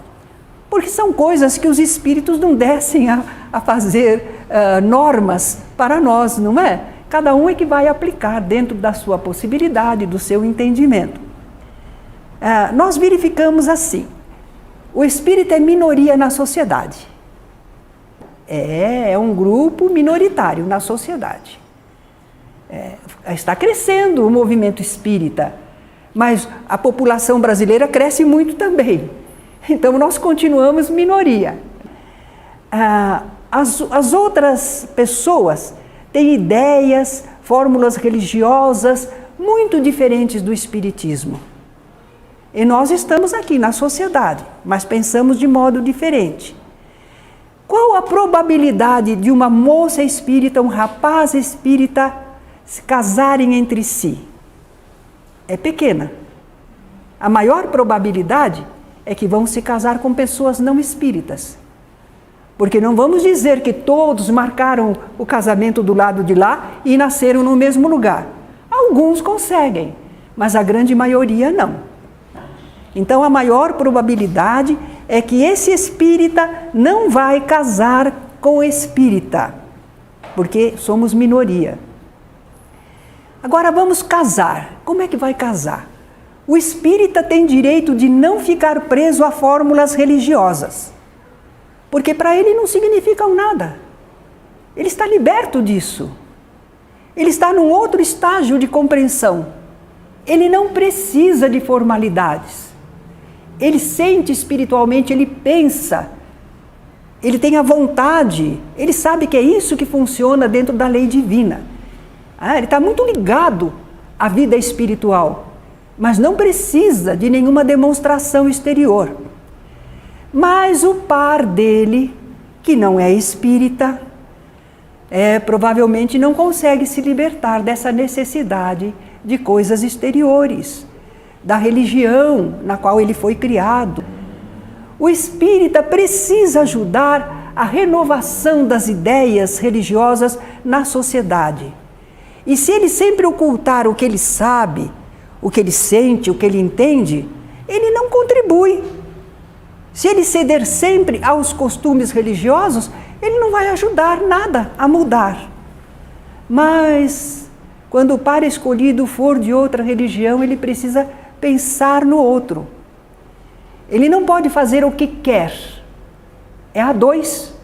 S1: porque são coisas que os espíritos não descem a fazer normas para nós, não é? Cada um é que vai aplicar dentro da sua possibilidade, do seu entendimento. Nós verificamos assim, o espírita é minoria na sociedade. É um grupo minoritário na sociedade. Está crescendo o movimento espírita, mas a população brasileira cresce muito também. Então nós continuamos minoria. As outras pessoas têm ideias, fórmulas religiosas muito diferentes do espiritismo. E nós estamos aqui na sociedade, mas pensamos de modo diferente. Qual a probabilidade de uma moça espírita, um rapaz espírita se casarem entre si? É pequena. A maior probabilidade é que vão se casar com pessoas não espíritas. Porque não vamos dizer que todos marcaram o casamento do lado de lá e nasceram no mesmo lugar. Alguns conseguem, mas a grande maioria não. Então a maior probabilidade é que esse espírita não vai casar com espírita, porque somos minoria. Agora vamos casar. Como é que vai casar? O espírita tem direito de não ficar preso a fórmulas religiosas, porque para ele não significam nada. Ele está liberto disso. Ele está num outro estágio de compreensão. Ele não precisa de formalidades. Ele sente espiritualmente, ele pensa, ele tem a vontade, ele sabe que é isso que funciona dentro da lei divina. Ele está muito ligado à vida espiritual, mas não precisa de nenhuma demonstração exterior. Mas o par dele, que não é espírita, provavelmente não consegue se libertar dessa necessidade de coisas exteriores, da religião na qual ele foi criado. O espírita precisa ajudar a renovação das ideias religiosas na sociedade. E se ele sempre ocultar o que ele sabe, o que ele sente, o que ele entende, ele não contribui. Se ele ceder sempre aos costumes religiosos, ele não vai ajudar nada a mudar. Mas, quando o par escolhido for de outra religião, ele precisa pensar no outro. Ele não pode fazer o que quer. É a dois.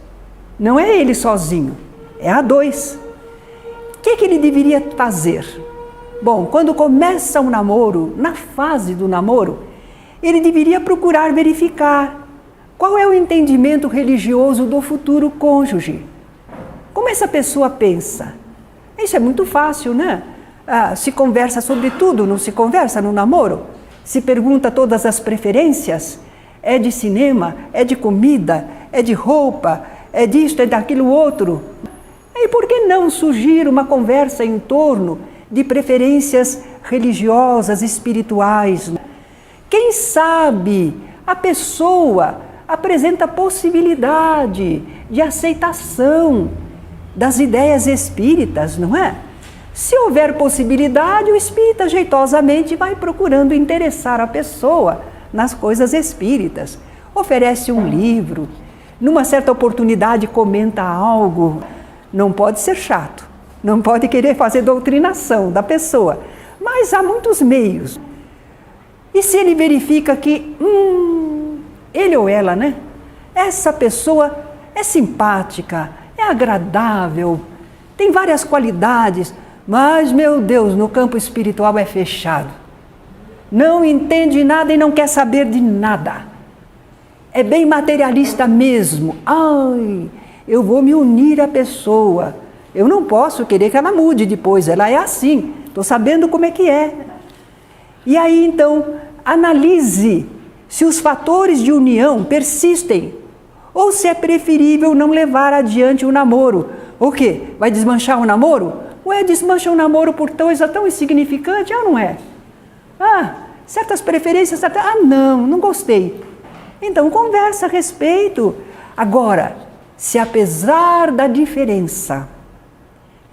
S1: Não é ele sozinho. É a dois. que ele deveria fazer? Bom, quando começa um namoro, na fase do namoro, ele deveria procurar verificar qual é o entendimento religioso do futuro cônjuge. Como essa pessoa pensa? Isso é muito fácil, né? Se conversa sobre tudo, não se conversa no namoro? Se pergunta todas as preferências? É de cinema? É de comida? É de roupa? É disto? É daquilo outro? E por que não surgir uma conversa em torno de preferências religiosas, espirituais? Quem sabe a pessoa apresenta possibilidade de aceitação das ideias espíritas, não é? Se houver possibilidade, o espírita jeitosamente vai procurando interessar a pessoa nas coisas espíritas. Oferece um livro, numa certa oportunidade comenta algo. Não pode ser chato, não pode querer fazer doutrinação da pessoa, mas há muitos meios. E se ele verifica que, ele ou ela, né? Essa pessoa é simpática, é agradável, tem várias qualidades, mas, meu Deus, no campo espiritual é fechado. Não entende nada e não quer saber de nada. É bem materialista mesmo. Ai, eu vou me unir à pessoa. Eu não posso querer que ela mude depois, ela é assim. Estou sabendo como é que é. E aí, então, analise se os fatores de união persistem ou se é preferível não levar adiante o namoro. O quê? Vai desmanchar o namoro? Ué, desmancha o namoro por coisa tão insignificante? Não é? Certas preferências, não gostei. Então, conversa a respeito. Agora, se apesar da diferença,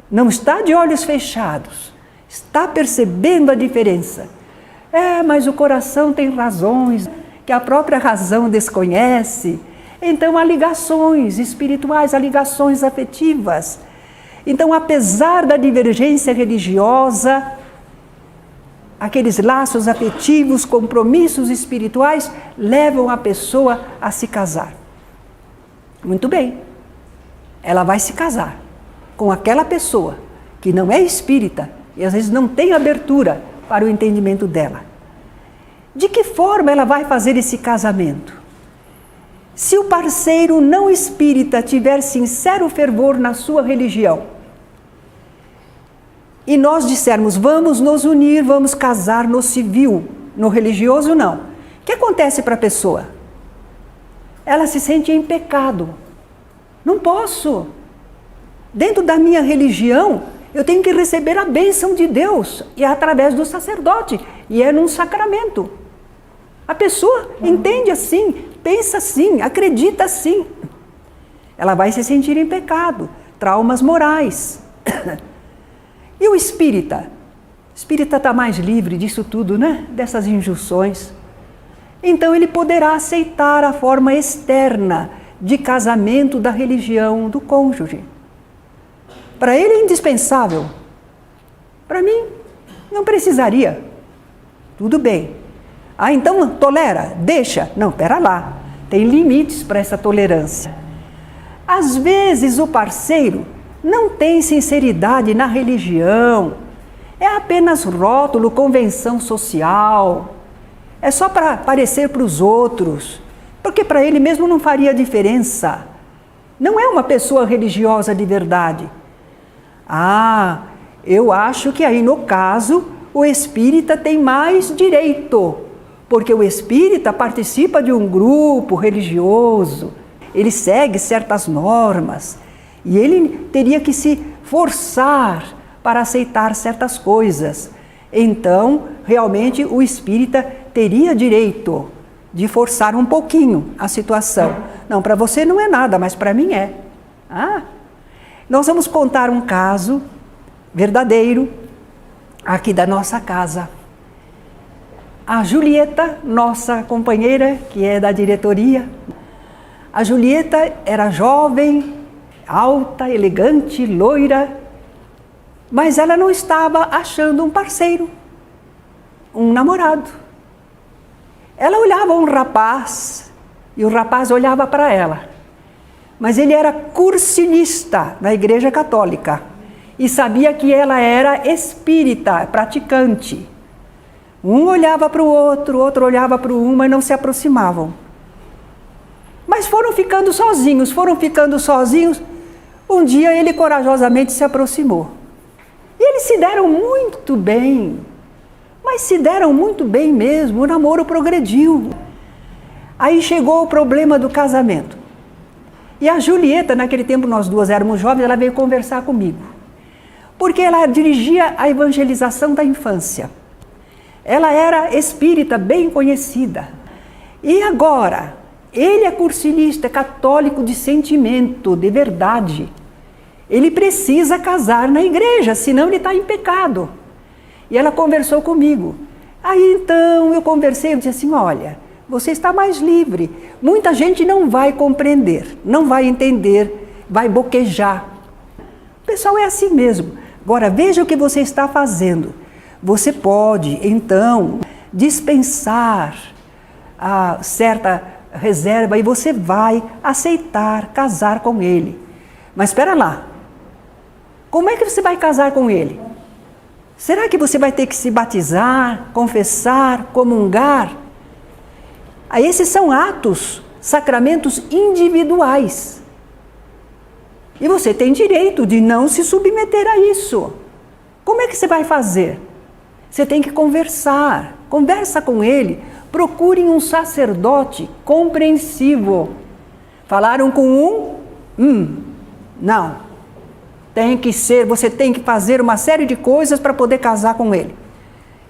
S1: não está de olhos fechados, está percebendo a diferença, mas o coração tem razões que a própria razão desconhece. Então há ligações espirituais, há ligações afetivas. Então, apesar da divergência religiosa, aqueles laços afetivos, compromissos espirituais, levam a pessoa a se casar. Muito bem, ela vai se casar com aquela pessoa que não é espírita e às vezes não tem abertura para o entendimento dela. De que forma ela vai fazer esse casamento? Se o parceiro não espírita tiver sincero fervor na sua religião, e nós dissermos, vamos nos unir, vamos casar no civil, no religioso não. O que acontece para a pessoa? Ela se sente em pecado. Não posso. Dentro da minha religião, eu tenho que receber a bênção de Deus, e é através do sacerdote, e é num sacramento. A pessoa entende assim, pensa assim, acredita assim. Ela vai se sentir em pecado, traumas morais. E o espírita? O espírita está mais livre disso tudo, né? Dessas injunções. Então ele poderá aceitar a forma externa de casamento da religião do cônjuge. Para ele é indispensável. Para mim, não precisaria. Tudo bem. Então tolera, deixa. Não, pera lá. Tem limites para essa tolerância. Às vezes o parceiro não tem sinceridade na religião, é apenas rótulo, convenção social, é só para aparecer para os outros, porque para ele mesmo não faria diferença. Não é uma pessoa religiosa de verdade. Eu acho que aí no caso o espírita tem mais direito, porque o espírita participa de um grupo religioso, ele segue certas normas, e ele teria que se forçar para aceitar certas coisas. Então, realmente, o espírita teria direito de forçar um pouquinho a situação. Não, para você não é nada, mas para mim é. Nós vamos contar um caso verdadeiro aqui da nossa casa. A Julieta, nossa companheira, que é da diretoria, a Julieta era jovem, alta, elegante, loira, mas ela não estava achando um parceiro, um namorado. Ela olhava um rapaz e o rapaz olhava para ela, mas ele era cursilista na Igreja Católica e sabia que ela era espírita, praticante. Um olhava para o outro olhava para o mas não se aproximavam. Mas foram ficando sozinhos. Um dia ele corajosamente se aproximou. E eles se deram muito bem, mas se deram muito bem mesmo, o namoro progrediu. Aí chegou o problema do casamento. E a Julieta, naquele tempo nós duas éramos jovens, ela veio conversar comigo. Porque ela dirigia a evangelização da infância. Ela era espírita bem conhecida. E agora, ele é cursilista, católico de sentimento, de verdade. Ele precisa casar na igreja, senão ele está em pecado. E ela conversou comigo. Aí então eu conversei, eu disse assim, olha, você está mais livre. Muita gente não vai compreender, não vai entender, vai boquejar. O pessoal é assim mesmo. Agora veja o que você está fazendo. Você pode, então, dispensar a certa reserva e você vai aceitar casar com ele. Mas espera lá. Como é que você vai casar com ele? Será que você vai ter que se batizar, confessar, comungar? Esses são atos, sacramentos individuais. E você tem direito de não se submeter a isso. Como é que você vai fazer? Você tem que conversar. Conversa com ele. Procurem um sacerdote compreensivo. Falaram com não. Você tem que fazer uma série de coisas para poder casar com ele.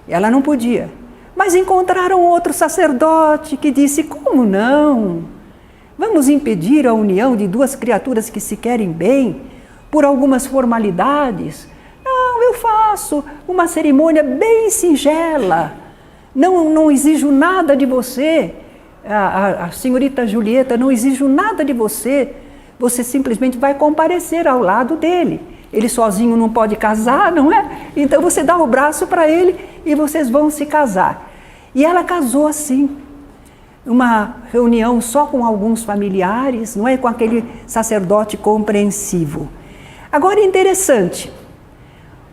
S1: Ela não podia. Mas encontraram outro sacerdote que disse, como não? Vamos impedir a união de duas criaturas que se querem bem por algumas formalidades? Não, eu faço uma cerimônia bem singela. Não exijo nada de você. A senhorita Julieta, não exijo nada de você. Você simplesmente vai comparecer ao lado dele. Ele sozinho não pode casar, não é? Então você dá o braço para ele e vocês vão se casar. E ela casou assim. Uma reunião só com alguns familiares, não é? Com aquele sacerdote compreensivo. Agora é interessante,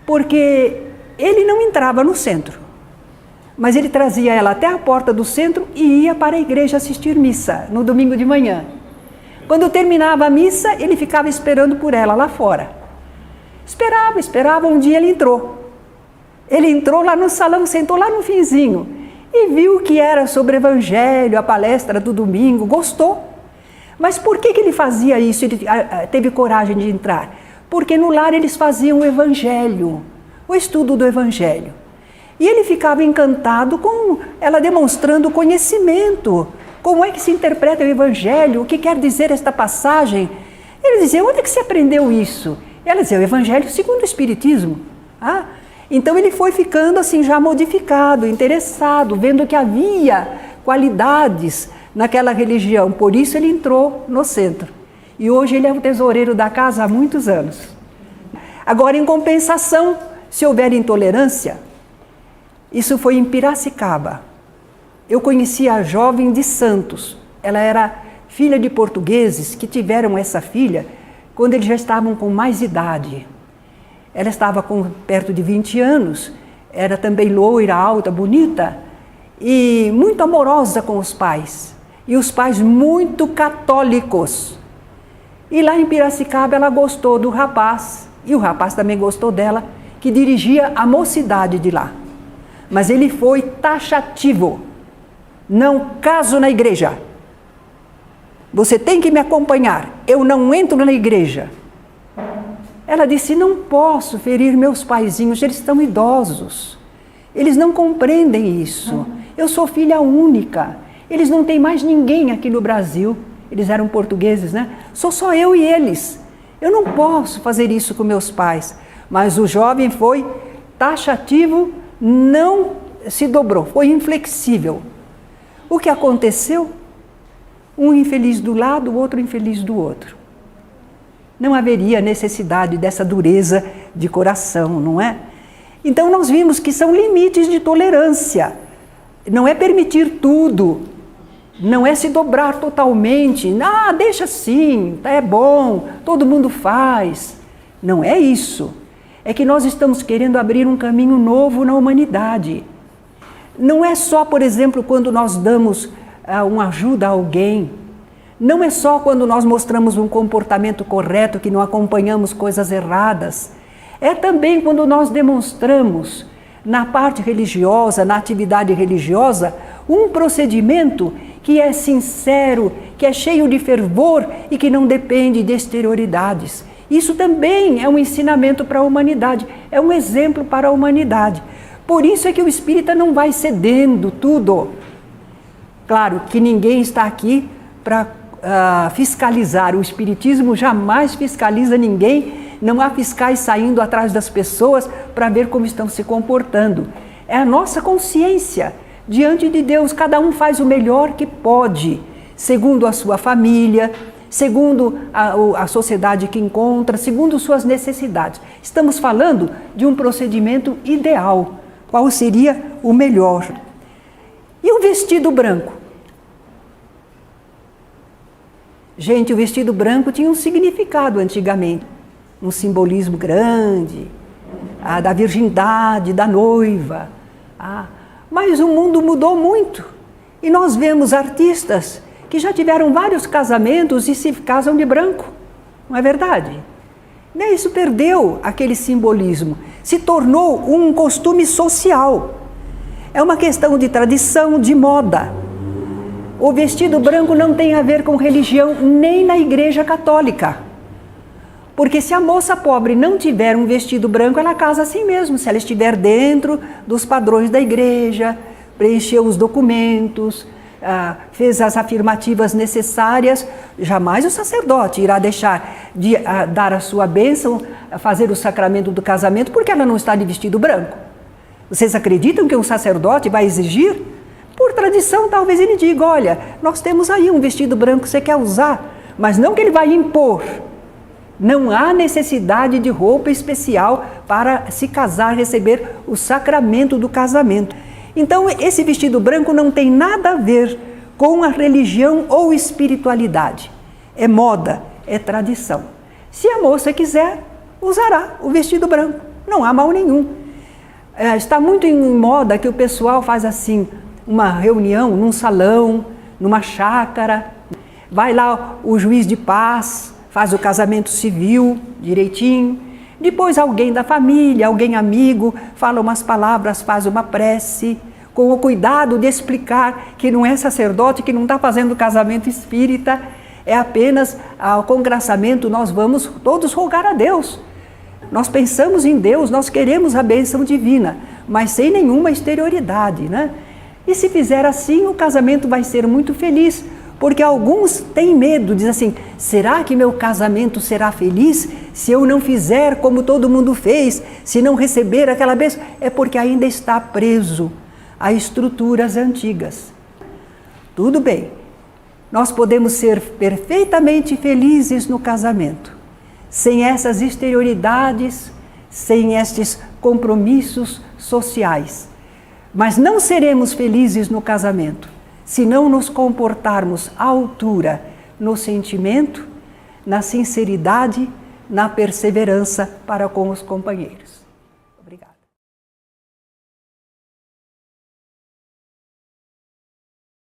S1: porque ele não entrava no centro, mas ele trazia ela até a porta do centro e ia para a igreja assistir missa no domingo de manhã. Quando terminava a missa, ele ficava esperando por ela lá fora. Esperava, um dia ele entrou. Ele entrou lá no salão, sentou lá no finzinho e viu que era sobre o evangelho, a palestra do domingo, gostou. Mas por que ele fazia isso? Ele teve coragem de entrar? Porque no lar eles faziam o evangelho, o estudo do evangelho. E ele ficava encantado com ela demonstrando conhecimento. Como é que se interpreta o evangelho? O que quer dizer esta passagem? Ele dizia, onde é que se aprendeu isso? Ela dizia, o evangelho segundo o espiritismo. Então ele foi ficando assim já modificado, interessado, vendo que havia qualidades naquela religião. Por isso ele entrou no centro. E hoje ele é o tesoureiro da casa há muitos anos. Agora, em compensação, se houver intolerância, isso foi em Piracicaba. Eu conheci a jovem de Santos. Ela era filha de portugueses que tiveram essa filha quando eles já estavam com mais idade. Ela estava com perto de 20 anos, era também loira, alta, bonita e muito amorosa com os pais. E os pais muito católicos. E lá em Piracicaba ela gostou do rapaz, e o rapaz também gostou dela, que dirigia a mocidade de lá. Mas ele foi taxativo. Não caso na igreja. Você tem que me acompanhar. Eu não entro na igreja. Ela disse, não posso ferir meus paizinhos, eles estão idosos. Eles não compreendem isso. Eu sou filha única. Eles não têm mais ninguém aqui no Brasil. Eles eram portugueses, né? Sou só eu e eles. Eu não posso fazer isso com meus pais. Mas o jovem foi taxativo, não se dobrou, foi inflexível. O que aconteceu? Um infeliz do lado, o outro infeliz do outro. Não haveria necessidade dessa dureza de coração, não é? Então nós vimos que são limites de tolerância. Não é permitir tudo, não é se dobrar totalmente. Deixa assim, é bom, todo mundo faz. Não é isso. é que nós estamos querendo abrir um caminho novo na humanidade. Não é só, por exemplo, quando nós damos uma ajuda a alguém, não é só quando nós mostramos um comportamento correto, que não acompanhamos coisas erradas, é também quando nós demonstramos na parte religiosa, na atividade religiosa, um procedimento que é sincero, que é cheio de fervor e que não depende de exterioridades. Isso também é um ensinamento para a humanidade, é um exemplo para a humanidade. Por isso é que o espírita não vai cedendo tudo. Claro que ninguém está aqui para fiscalizar, o espiritismo jamais fiscaliza ninguém, não há fiscais saindo atrás das pessoas para ver como estão se comportando. É a nossa consciência. Diante de Deus, cada um faz o melhor que pode, segundo a sua família, segundo a sociedade que encontra, segundo suas necessidades. Estamos falando de um procedimento ideal. Qual seria o melhor? E o vestido branco? Gente, o vestido branco tinha um significado antigamente, um simbolismo grande, da virgindade, da noiva. Mas o mundo mudou muito e nós vemos artistas que já tiveram vários casamentos e se casam de branco, não é verdade? Isso perdeu aquele simbolismo, se tornou um costume social, é uma questão de tradição, de moda. O vestido branco não tem a ver com religião, nem na Igreja Católica. Porque se a moça pobre não tiver um vestido branco, ela casa assim mesmo, se ela estiver dentro dos padrões da igreja, preencheu os documentos, fez as afirmativas necessárias, jamais o sacerdote irá deixar de dar a sua bênção, fazer o sacramento do casamento, porque ela não está de vestido branco. Vocês acreditam que um sacerdote vai exigir? Por tradição, talvez ele diga, olha, nós temos aí um vestido branco que você quer usar, mas não que ele vai impor. Não há necessidade de roupa especial para se casar, receber o sacramento do casamento. Então, esse vestido branco não tem nada a ver com a religião ou espiritualidade. É moda, é tradição. Se a moça quiser, usará o vestido branco. Não há mal nenhum. Está muito em moda que o pessoal faz assim, uma reunião num salão, numa chácara. Vai lá o juiz de paz, faz o casamento civil direitinho, depois alguém da família, alguém amigo, fala umas palavras, faz uma prece, com o cuidado de explicar que não é sacerdote, que não está fazendo casamento espírita, é apenas ao congraçamento, nós vamos todos rogar a Deus. Nós pensamos em Deus, nós queremos a bênção divina, mas sem nenhuma exterioridade, né? E se fizer assim, o casamento vai ser muito feliz, porque alguns têm medo, dizem assim, será que meu casamento será feliz se eu não fizer como todo mundo fez, se não receber aquela bênção? É porque ainda está preso a estruturas antigas. Tudo bem, nós podemos ser perfeitamente felizes no casamento, sem essas exterioridades, sem estes compromissos sociais. Mas não seremos felizes no casamento se não nos comportarmos à altura no sentimento, na sinceridade, na perseverança para com os companheiros.